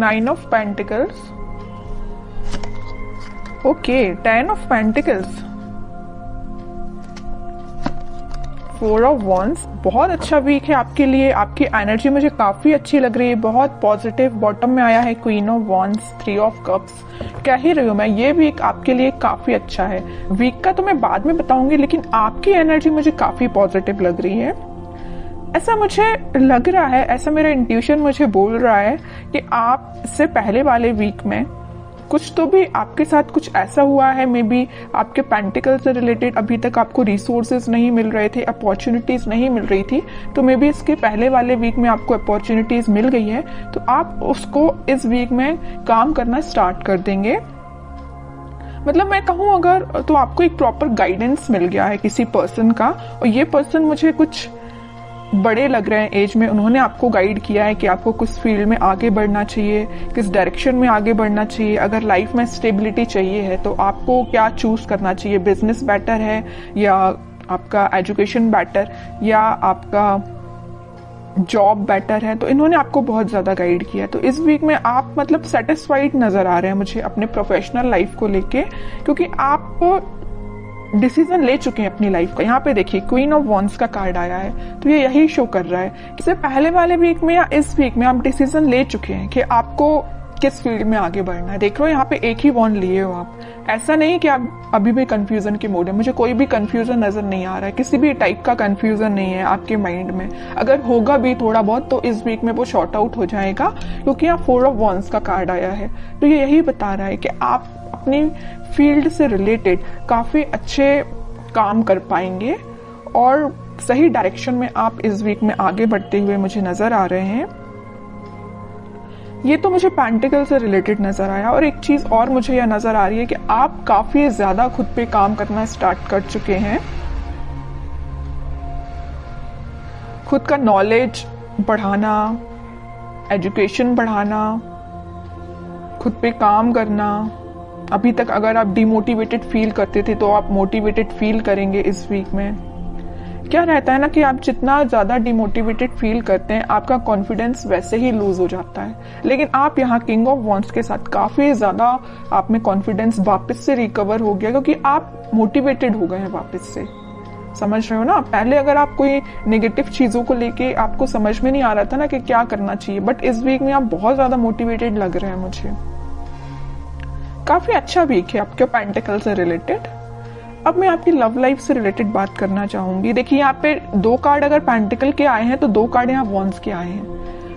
9 of pentacles, okay 10 of pentacles, 4 of wands. बहुत अच्छा week है आपके लिए, आपकी एनर्जी मुझे काफी अच्छी लग रही है, बहुत पॉजिटिव। बॉटम में आया है queen of wands, 3 of cups. कह ही रही हूँ मैं, ये वीक आपके लिए काफी अच्छा है। वीक का तो मैं बाद में बताऊंगी, लेकिन आपकी एनर्जी मुझे काफी पॉजिटिव लग रही है। ऐसा मुझे लग रहा है, ऐसा मेरा इंट्यूशन मुझे बोल रहा है कि आप इससे पहले वाले वीक में कुछ तो भी आपके साथ कुछ ऐसा हुआ है, मे बी आपके पेंटिकल से रिलेटेड अभी तक आपको रिसोर्सेज नहीं मिल रहे थे, अपॉर्चुनिटीज नहीं मिल रही थी, तो मे बी इसके पहले वाले वीक में आपको अपॉर्चुनिटीज मिल गई है, तो आप उसको इस वीक में काम करना स्टार्ट कर देंगे। मतलब मैं कहूँ अगर, तो आपको एक प्रॉपर गाइडेंस मिल गया है किसी पर्सन का, और ये पर्सन मुझे कुछ बड़े लग रहे हैं एज में। उन्होंने आपको गाइड किया है कि आपको किस फील्ड में आगे बढ़ना चाहिए, किस डायरेक्शन में आगे बढ़ना चाहिए। अगर लाइफ में स्टेबिलिटी चाहिए है तो आपको क्या चूज करना चाहिए, बिजनेस बेटर है या आपका एजुकेशन बेटर या आपका जॉब बेटर है। तो इन्होंने आपको बहुत ज्यादा गाइड किया है। तो इस वीक में आप मतलब सेटिस्फाइड नजर आ रहे हैं मुझे अपने प्रोफेशनल लाइफ को लेके, क्योंकि आप डिसीजन ले चुके हैं अपनी लाइफ का। यहाँ पे देखिए क्वीन ऑफ वॉन्ड्स का कार्ड आया है, तो ये यही शो कर रहा है। इससे पहले वाले वीक में या इस वीक में आप डिसीजन ले चुके हैं कि आपको किस फील्ड में आगे बढ़ना है। देख लो यहाँ पे एक ही वॉन्ड लिए हो आप। ऐसा नहीं कि आप अभी भी कंफ्यूजन के मोड है। मुझे कोई भी कंफ्यूजन नजर नहीं आ रहा है, किसी भी टाइप का कंफ्यूजन नहीं है आपके माइंड में। अगर होगा भी थोड़ा बहुत तो इस वीक में वो शॉर्ट आउट हो जाएगा, क्योंकि यहाँ 4 ऑफ वॉन्ड्स का कार्ड आया है। तो ये यही बता रहा है कि आप अपनी फील्ड से रिलेटेड काफी अच्छे काम कर पाएंगे और सही डायरेक्शन में आप इस वीक में आगे बढ़ते हुए मुझे नजर आ रहे हैं। ये तो मुझे पेंटिकल से रिलेटेड नजर आया। और एक चीज और मुझे यह नजर आ रही है कि आप काफी ज्यादा खुद पे काम करना स्टार्ट कर चुके हैं। खुद का नॉलेज बढ़ाना, एजुकेशन बढ़ाना, खुद पे काम करना। अभी तक अगर आप डिमोटिवेटेड फील करते थे तो आप मोटिवेटेड फील करेंगे इस वीक में। क्या रहता है ना कि आप जितना ज्यादा डिमोटिवेटेड फील करते हैं आपका कॉन्फिडेंस वैसे ही लूज हो जाता है। लेकिन आप यहाँ किंग ऑफ वॉन्ड्स के साथ काफी ज्यादा आप में कॉन्फिडेंस वापस से रिकवर हो गया, क्योंकि आप मोटिवेटेड हो गए हैं वापस से। समझ रहे हो ना? पहले अगर आप कोई नेगेटिव चीजों को लेके आपको समझ में नहीं आ रहा था ना कि क्या करना चाहिए, बट इस वीक में आप बहुत ज्यादा मोटिवेटेड लग रहे हैं मुझे। काफी अच्छा वीक है आपके पेंटिकल से रिलेटेड। अब मैं आपकी लव लाइफ से रिलेटेड बात करना चाहूंगी। देखिए यहाँ पे 2 कार्ड अगर पेंटिकल के आए हैं तो 2 कार्ड यहाँ वॉन्ड्स के आए हैं।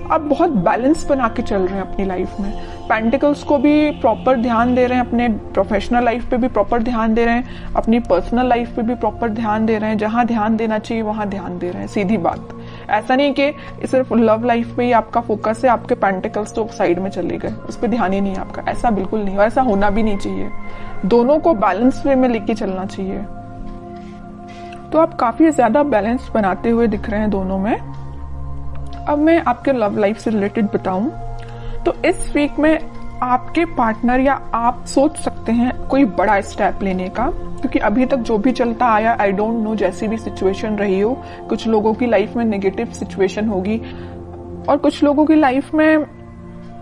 आप बहुत बैलेंस बना के चल रहे हैं अपनी लाइफ में। पेंटिकल्स को भी प्रॉपर ध्यान दे रहे हैं, अपने प्रोफेशनल लाइफ पे भी प्रॉपर ध्यान दे रहे हैं, अपनी पर्सनल लाइफ पे भी प्रॉपर ध्यान दे रहे हैं। जहां ध्यान देना चाहिए वहां ध्यान दे रहे हैं। सीधी बात, ऐसा नहीं कि सिर्फ लव लाइफ पे ही आपका फोकस है, आपके पेंटिकल्स तो साइड में चले गए, उस पर ध्यान ही नहीं है आपका। ऐसा बिल्कुल नहीं, और ऐसा होना भी नहीं चाहिए। दोनों को बैलेंस वे में लेके चलना चाहिए। तो आप काफी ज्यादा बैलेंस बनाते हुए दिख रहे हैं दोनों में। अब मैं आपके लव लाइफ से रिलेटेड बताऊं तो इस वीक में आपके पार्टनर या आप सोच सकते हैं कोई बड़ा स्टेप लेने का, क्योंकि अभी तक जो भी चलता आया, आई डोंट नो, जैसी भी सिचुएशन रही हो, कुछ लोगों की लाइफ में नेगेटिव सिचुएशन होगी और कुछ लोगों की लाइफ में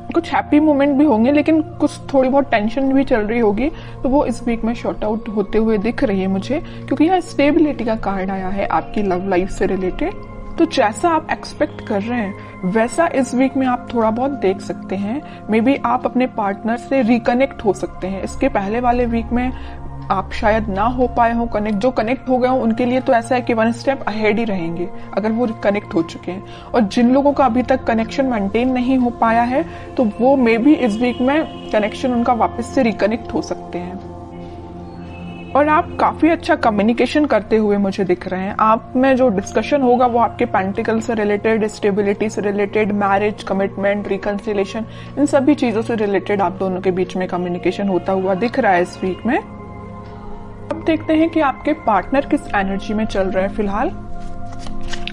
कुछ हैप्पी मोमेंट भी होंगे, लेकिन कुछ थोड़ी बहुत टेंशन भी चल रही होगी। तो वो इस वीक में शॉर्ट आउट होते हुए दिख रही है मुझे, क्योंकि यहाँ स्टेबिलिटी का कार्ड आया है आपकी लव लाइफ से रिलेटेड। तो जैसा आप एक्सपेक्ट कर रहे हैं वैसा इस वीक में आप थोड़ा बहुत देख सकते हैं। मे बी आप अपने पार्टनर से रिकनेक्ट हो सकते हैं। इसके पहले वाले वीक में आप शायद ना हो पाए हो कनेक्ट। जो कनेक्ट हो गए हो उनके लिए तो ऐसा है कि 1 स्टेप अहेड ही रहेंगे अगर वो कनेक्ट हो चुके हैं। और जिन लोगों का अभी तक कनेक्शन मेंटेन नहीं हो पाया है तो वो मे बी इस वीक में कनेक्शन उनका वापस से रिकनेक्ट हो सकते हैं। और आप काफी अच्छा कम्युनिकेशन करते हुए मुझे दिख रहे हैं। आप में जो डिस्कशन होगा वो आपके पेंटिकल से रिलेटेड, स्टेबिलिटी से रिलेटेड, मैरिज, कमिटमेंट, रिकंसिलेशन, इन सभी चीजों से रिलेटेड आप दोनों के बीच में कम्युनिकेशन होता हुआ दिख रहा है इस वीक में। अब देखते हैं कि आपके पार्टनर किस एनर्जी में चल रहे हैं फिलहाल।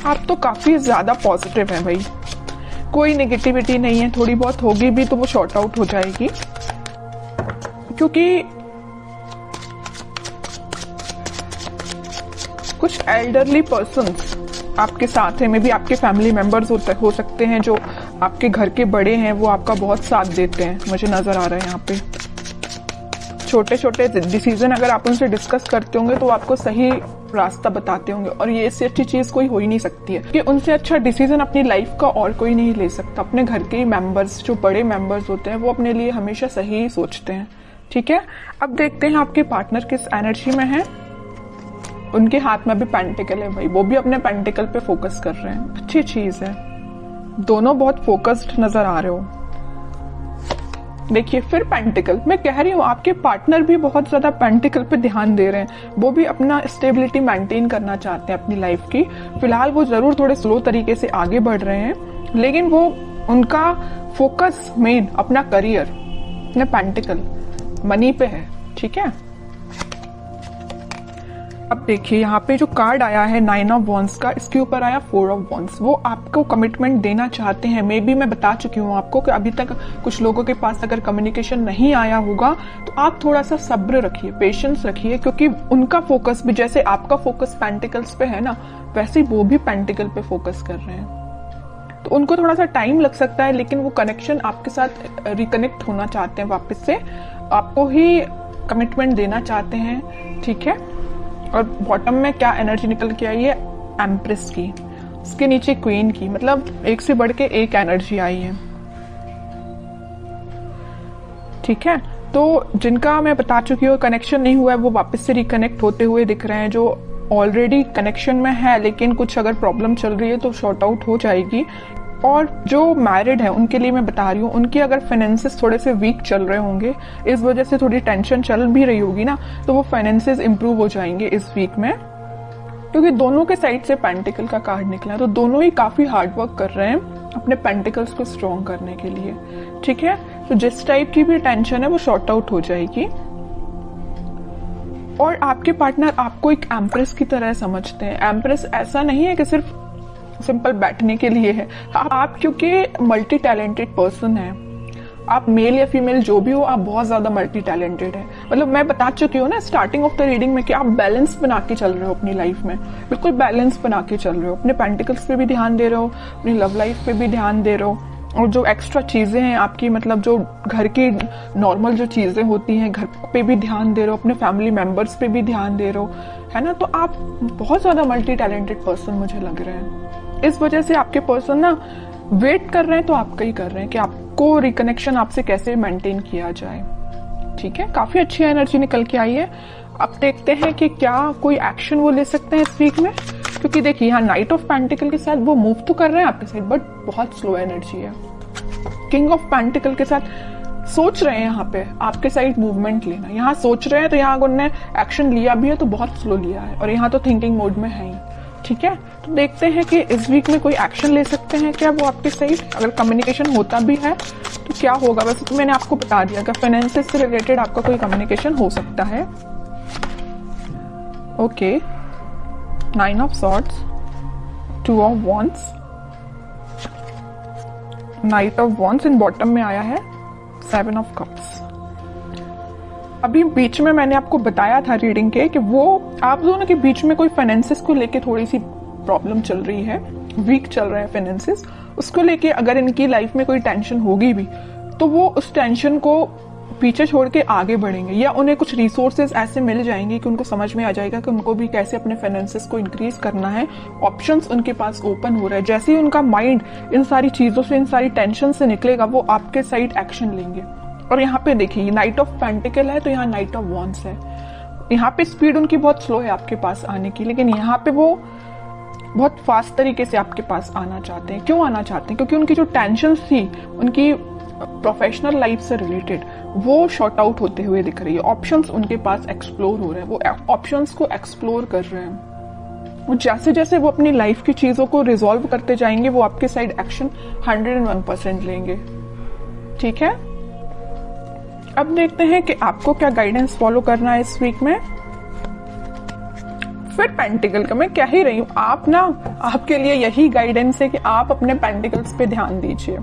आप तो काफी ज्यादा पॉजिटिव हैं भाई, कोई नेगेटिविटी नहीं है। थोड़ी बहुत होगी भी तो वो शॉर्ट आउट हो जाएगी, क्योंकि कुछ एल्डरली पर्सन्स आपके साथ हैं। मे बी आपके फैमिली मेंबर्स हो सकते हैं जो आपके घर के बड़े हैं वो आपका बहुत साथ देते हैं, मुझे नजर आ रहा है यहाँ पे। छोटे छोटे डिसीजन अगर आप उनसे डिस्कस करते होंगे तो वो आपको सही रास्ता बताते होंगे, और ये इससे अच्छी चीज कोई हो ही नहीं सकती है कि उनसे अच्छा डिसीजन अपनी लाइफ का और कोई नहीं ले सकता। अपने घर के ही मेंबर्स, जो बड़े मेंबर्स होते हैं, वो अपने लिए हमेशा सही ही सोचते हैं। ठीक है, अब देखते हैं आपके पार्टनर किस एनर्जी में है। उनके हाथ में भी पेंटिकल है भाई, वो भी अपने पेंटिकल पे फोकस कर रहे हैं, अच्छी चीज है। दोनों बहुत फोकस्ड नजर आ रहे हो। देखिए फिर पेंटिकल, मैं कह रही हूँ आपके पार्टनर भी बहुत ज्यादा पेंटिकल पे ध्यान दे रहे हैं। वो भी अपना स्टेबिलिटी मेंटेन करना चाहते हैं अपनी लाइफ की। फिलहाल वो जरूर थोड़े स्लो तरीके से आगे बढ़ रहे हैं, लेकिन वो उनका फोकस मेन अपना करियर, अपने पेंटिकल मनी पे है। ठीक है, अब देखिए यहाँ पे जो कार्ड आया है 9 ऑफ वॉन्ड्स का, इसके ऊपर आया 4 ऑफ वॉन्ड्स। वो आपको कमिटमेंट देना चाहते हैं। मे बी मैं बता चुकी हूँ आपको कि अभी तक कुछ लोगों के पास अगर कम्युनिकेशन नहीं आया होगा तो आप थोड़ा सा सब्र रखिए, पेशेंस रखिए, क्योंकि उनका फोकस भी जैसे आपका फोकस पेंटिकल्स पे है ना, वैसे ही वो भी पेंटिकल पे फोकस कर रहे हैं। तो उनको थोड़ा सा टाइम लग सकता है, लेकिन वो कनेक्शन आपके साथ रिकनेक्ट होना चाहते हैं वापस से, आपको ही कमिटमेंट देना चाहते हैं। ठीक है, और बॉटम में क्या एनर्जी निकल के आई है, एम्प्रेस की, उसके नीचे क्वीन की, मतलब एक से बढ़ के एक एनर्जी आई है। ठीक है, तो जिनका मैं बता चुकी हूँ कनेक्शन नहीं हुआ है वो वापस से रिकनेक्ट होते हुए दिख रहे हैं। जो ऑलरेडी कनेक्शन में है लेकिन कुछ अगर प्रॉब्लम चल रही है तो शॉर्ट आउट हो जाएगी। और जो मैरिड है उनके लिए मैं बता रही हूँ, उनकी अगर फाइनेंसेस थोड़े से वीक चल रहे होंगे, इस वजह से थोड़ी टेंशन चल भी रही होगी ना, तो वो फाइनेंसेस इंप्रूव हो जाएंगे इस वीक में, क्योंकि दोनों के साइड से पेंटिकल का कार्ड निकला है। तो दोनों ही काफी हार्ड वर्क कर रहे हैं अपने पेंटिकल्स को स्ट्रॉन्ग करने के लिए। ठीक है, तो जिस टाइप की भी टेंशन है वो शॉर्ट आउट हो जाएगी। और आपके पार्टनर आपको एक एम्प्रेस की तरह समझते हैं। एम्प्रेस ऐसा नहीं है कि सिर्फ सिंपल बैठने के लिए है। आप क्योंकि मल्टी टैलेंटेड पर्सन है, आप मेल या फीमेल जो भी हो, आप बहुत ज्यादा मल्टी टैलेंटेड है। मतलब मैं बता चुकी हूँ ना स्टार्टिंग ऑफ द रीडिंग में कि आप बैलेंस बना के चल रहे हो अपनी लाइफ में, बिल्कुल बैलेंस बना के चल रहे हो। अपने पेंटिकल्स पे भी ध्यान दे रहे हो, अपनी लव लाइफ पे भी ध्यान दे रहे हो, और जो एक्स्ट्रा चीजें हैं आपकी, मतलब जो घर की नॉर्मल जो चीजें होती हैं, घर पे भी ध्यान दे रहे हो, अपने फैमिली मेंबर्स पे भी ध्यान दे रहे हो, है ना। तो आप बहुत ज्यादा मल्टी टैलेंटेड पर्सन मुझे लग रहे हैं। इस वजह से आपके पर्सन ना वेट कर रहे हैं, तो आपका ही कर रहे हैं कि आपको रिकनेक्शन आपसे कैसे मेंटेन किया जाए। ठीक है, काफी अच्छी एनर्जी निकल के आई है। अब देखते हैं कि क्या कोई एक्शन वो ले सकते हैं इस वीक में, क्योंकि देखिए यहाँ नाइट ऑफ पेंटिकल के साथ वो मूव तो कर रहे हैं आपके साइड, बट बहुत स्लो एनर्जी है। किंग ऑफ पेंटिकल के साथ सोच रहे हैं यहाँ पे आपके साइड मूवमेंट लेना, यहाँ सोच रहे हैं, तो यहाँ उन्होंने एक्शन लिया भी है तो बहुत स्लो लिया है, और यहाँ तो थिंकिंग मोड में है ही। ठीक है, तो देखते हैं कि इस वीक में कोई एक्शन ले सकते हैं क्या वो आपके साइड। अगर कम्युनिकेशन होता भी है तो क्या होगा, वैसे तो मैंने आपको बता दिया कि फाइनेंसेस से रिलेटेड आपका कोई कम्युनिकेशन हो सकता है। Okay, 9 of swords, 2 of wands, night of wands, in bottom में आया है 7 ऑफ कप्स। अभी बीच में मैंने आपको बताया था रीडिंग के कि वो आप दोनों के बीच में कोई फाइनेंसेस को लेके थोड़ी सी प्रॉब्लम चल रही है, वीक चल रहे हैं फाइनेंसेस। उसको लेके अगर इनकी लाइफ में कोई टेंशन होगी भी तो वो उस टेंशन को पीछे छोड़ के आगे बढ़ेंगे, या उन्हें कुछ रिसोर्सेज ऐसे मिल जाएंगे कि उनको समझ में आ जाएगा कि उनको भी कैसे अपने फाइनेंसेस को इंक्रीज करना है। ऑप्शंस उनके पास ओपन हो रहा है। जैसे ही उनका माइंड इन सारी चीजों से, इन सारी टेंशन से निकलेगा, वो आपके साइड एक्शन लेंगे। और यहाँ पे देखिए नाइट ऑफ पेंटिकल है तो यहाँ नाइट ऑफ वॉन्ड्स है। यहाँ पे स्पीड उनकी बहुत स्लो है आपके पास आने की, लेकिन यहाँ पे वो बहुत फास्ट तरीके से आपके पास आना चाहते हैं। क्यों आना चाहते हैं? क्योंकि उनकी जो टेंशन थी उनकी प्रोफेशनल लाइफ से रिलेटेड, वो शॉर्ट आउट होते हुए दिख रही है। ऑप्शंस उनके पास एक्सप्लोर हो रहे हैं, वो ऑप्शंस को एक्सप्लोर कर रहे हैं। वो जैसे जैसे वो अपनी लाइफ की चीजों को रिजॉल्व करते जाएंगे, वो आपके साइड एक्शन 101% लेंगे। ठीक है, अब देखते हैं कि आपको क्या गाइडेंस फॉलो करना है इस वीक में। फिर पेंटिकल का मैं कह ही रही हूं, आप ना, आपके लिए यही गाइडेंस है कि आप अपने पेंटिकल्स पे ध्यान दीजिए।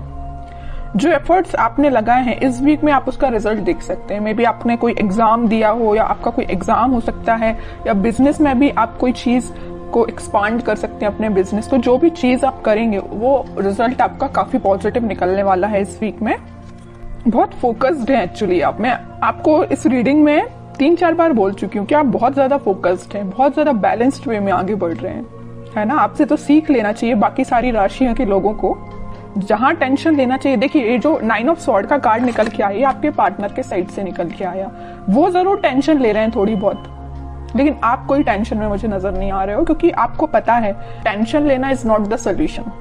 जो एफर्ट्स आपने लगाए हैं इस वीक में आप उसका रिजल्ट देख सकते हैं। मे बी आपने कोई एग्जाम दिया हो, या आपका कोई एग्जाम हो सकता है, या बिजनेस में भी आप कोई चीज को एक्सपांड कर सकते हैं अपने बिजनेस को। जो भी चीज आप करेंगे वो रिजल्ट आपका काफी पॉजिटिव निकलने वाला है इस वीक में। बहुत फोकस्ड है एक्चुअली आप। मैं आपको इस रीडिंग में 3-4 बार बोल चुकी हूँ कि आप बहुत ज्यादा फोकस्ड हैं, बहुत ज्यादा बैलेंस्ड वे में आगे बढ़ रहे हैं, है ना। आपसे तो सीख लेना चाहिए बाकी सारी राशियों के लोगों को, जहां टेंशन लेना चाहिए। देखिए ये जो 9 ऑफ स्वॉर्ड का कार्ड निकल के आया, आपके पार्टनर के साइड से निकल के आया, वो जरूर टेंशन ले रहे हैं थोड़ी बहुत, लेकिन आप कोई टेंशन में मुझे नजर नहीं आ रहे हो, क्योंकि आपको पता है टेंशन लेना इज नॉट द सोल्यूशन।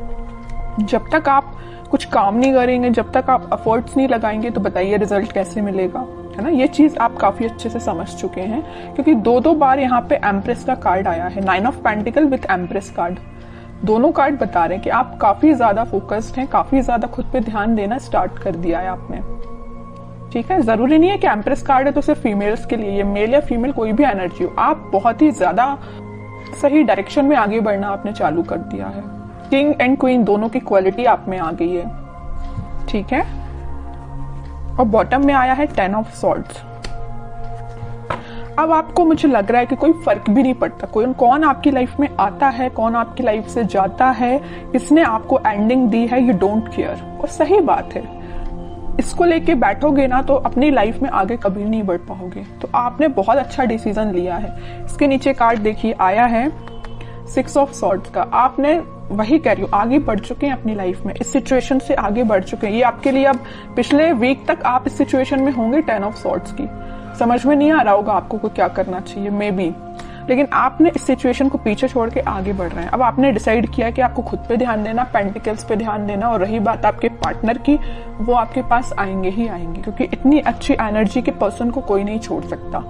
जब तक आप कुछ काम नहीं करेंगे, जब तक आप एफर्ट्स नहीं लगाएंगे, तो बताइए रिजल्ट कैसे मिलेगा, है ना। ये चीज आप काफी अच्छे से समझ चुके हैं, क्योंकि 2-2 बार यहाँ पे एम्प्रेस का कार्ड आया है, 9 of pentacle with empress card. दोनों कार्ड बता रहे हैं कि आप काफी ज्यादा फोकस्ड हैं, काफी ज्यादा खुद पे ध्यान देना स्टार्ट कर दिया है आपने, ठीक है। जरूरी नहीं है कि एम्प्रेस कार्ड है तो सिर्फ फीमेल्स के लिए, ये मेल या फीमेल कोई भी एनर्जी हो, आप बहुत ही ज्यादा सही डायरेक्शन में आगे बढ़ना आपने चालू कर दिया है। किंग एंड क्वीन दोनों की क्वालिटी आप में आ गई है, ठीक है। और बॉटम में आया है 10 ऑफ स्वॉर्ड्स। अब आपको मुझे लग रहा है कि कोई फर्क भी नहीं पड़ता कौन आपकी लाइफ में आता है, कौन आपकी लाइफ से जाता है, किसने आपको एंडिंग दी है, यू डोंट केयर। और सही बात है, इसको लेके बैठोगे ना तो अपनी लाइफ में आगे कभी नहीं बढ़ पाओगे। तो आपने बहुत अच्छा डिसीजन लिया है। इसके नीचे कार्ड देखिए आया है 6 ऑफ स्वॉर्ड्स का। आपने, वही कह रही हूँ, आगे बढ़ चुके हैं अपनी लाइफ में, इस सिचुएशन से आगे बढ़ चुके हैं। ये आपके लिए अब पिछले वीक तक आप इस सिचुएशन में होंगे 10 ऑफ स्वॉर्ड्स की, समझ में नहीं आ रहा होगा आपको को क्या करना चाहिए मे बी, लेकिन आपने इस सिचुएशन को पीछे छोड़ के आगे बढ़ रहे हैं। अब आपने डिसाइड किया कि आपको खुद पे ध्यान देना, पेंटिकल्स पे ध्यान देना, और रही बात आपके पार्टनर की, वो आपके पास आएंगे ही आएंगे, क्योंकि इतनी अच्छी एनर्जी के पर्सन को कोई नहीं छोड़ सकता।